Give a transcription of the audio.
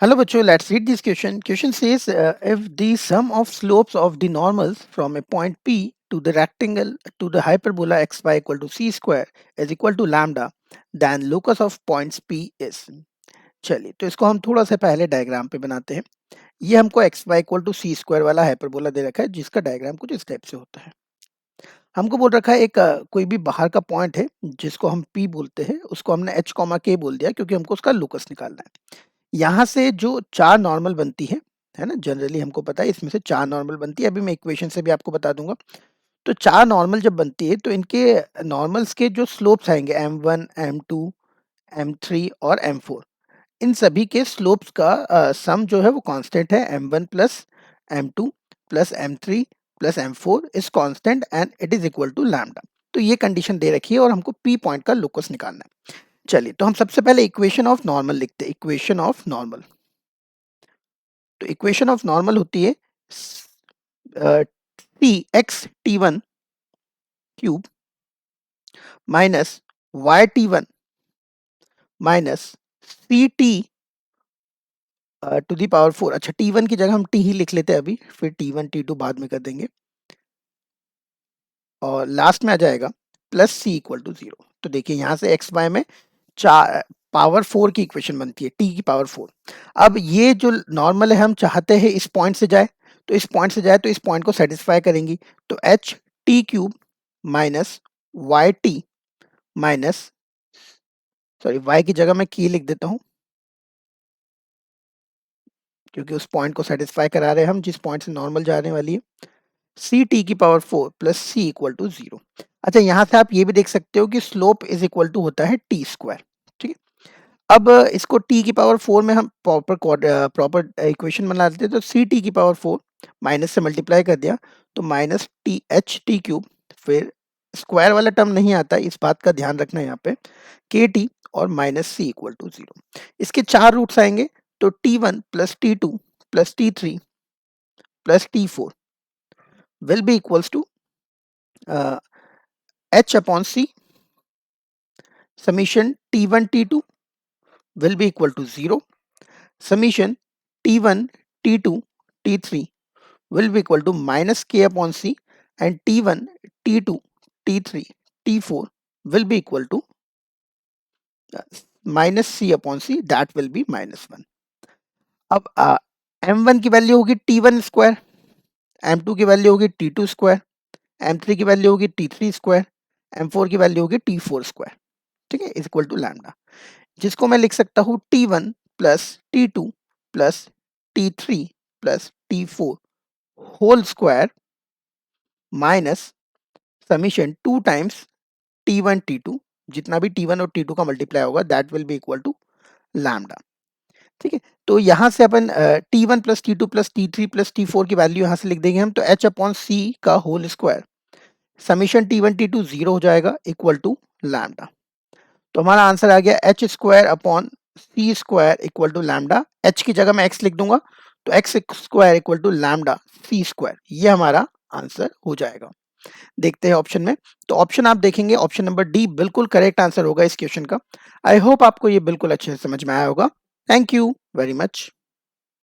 Hello, Bacho. Let's read this question. Question says if the sum of slopes of the normals from a point P to the rectangle to the hyperbola xy equal to c square is equal to lambda, then locus of points P is. चलिए तो इसको हम थोड़ा सा पहले diagram पे बनाते हैं। ये हमको X Y equal to C square वाला हाइपरबोला दे रखा है जिसका डायग्राम कुछ इस टाइप से होता है। हमको बोल रखा है एक कोई भी बाहर का पॉइंट है जिसको हम पी बोलते हैं, उसको हमने एच कॉमा के बोल दिया क्योंकि हमको उसका लोकस निकालना है। यहाँ से जो 4 नॉर्मल बनती है ना? जनरली हमको पता है इसमें से 4 नॉर्मल बनती है, अभी मैं इक्वेशन से भी आपको बता दूँगा। तो 4 नॉर्मल जब बनती है तो इनके नॉर्मल्स के जो स्लोप्स आएँगे m1, m2, m3 और m4, इन सभी के स्लोप्स का सम जो है वो कांस्टेंट है। m1 plus m2 plus m3 plus m4 is constant and it is equal to lambda. तो ये कंडीशन दे रखी है और हमको पी पॉइंट का लोकस निकालना है। चलिए तो हम सबसे पहले इक्वेशन ऑफ नॉर्मल लिखते हैं। इक्वेशन ऑफ नॉर्मल, तो इक्वेशन ऑफ नॉर्मल होती है T X T one cube minus Y T one minus C T to the power 4। अच्छा, टी वन की जगह हम टी ही लिख लेते हैं अभी, फिर टी वन टी टू बाद में कर देंगे और लास्ट में आ जाएगा प्लस सी इक्वल टू 0। तो देखिए यहाँ से एक्स वाई में चार पावर 4 की इक्वेशन बनती है, टी की पावर 4। अब ये जो नॉर्मल है हम चाहते हैं इस पॉइंट से जाए, तो इस पॉइंट से जाए तो इस पॉइंट को सेटिस्फाई करेंगी। तो H T cube minus Y T minus, sorry Y की जगह मैं की लिख देता हूँ क्योंकि उस पॉइंट को सेटिस्फाई करा रहे हैं हम जिस पॉइंट से नॉर्मल जाने वाली है। सी टी की power 4 plus C equal to 0। अच्छा, यहाँ से आप ये भी देख सकते हो कि स्लोप इज इक्वल टू होता है टी स्क्वायर। ठीक है, अब इसको टी की पावर 4 में हम प्रॉपर इक्वेशन बना लेते हैं। तो सी टी की पावर 4 माइनस से मल्टीप्लाई कर दिया तो minus T H T cube, फिर स्क्वायर वाला टर्म नहीं आता, इस बात का ध्यान रखना है यहाँ पे, के टी और माइनस सी इक्वल टू 0। इसके 4 रूट्स आएंगे तो T one plus T two plus T three plus T four will be equals to h upon c summation t1 t2 will be equal to 0, summation t1 t2 t3 will be equal to minus k upon c, and t1 t2 t3 t4 will be equal to minus c upon c, that will be minus 1। अब m1 की value होगी t1 square, m2 की value होगी t2 square, m3 की value होगी t3 square, m4 की value होगी t4 square. ठीक है, इज इक्वल टू लैम्डा, जिसको मैं लिख सकता हूँ t1 plus t2 plus t3 plus t4 whole square minus summation 2 times t1 t2, जितना भी t1 और t2 का मल्टीप्लाई होगा that will be equal to lambda. ठीक है, तो यहाँ से अपन t1 plus t2 plus t3 plus t4 की वैल्यू यहाँ से लिख देंगे हम, तो h अपॉन c का whole square summation t1 t2 0 हो जाएगा इक्वल टू लैम्डा। तो हमारा आंसर आ गया H square upon C square equal to lambda. H की जगह मैं एक्स लिख दूंगा तो X square equal to lambda C square, ये हमारा आंसर हो जाएगा। देखते हैं ऑप्शन में, तो ऑप्शन आप देखेंगे ऑप्शन नंबर डी बिल्कुल करेक्ट आंसर होगा इस क्वेश्चन का। आई होप आपको ये बिल्कुल अच्छे से समझ में आया होगा। Thank you very much.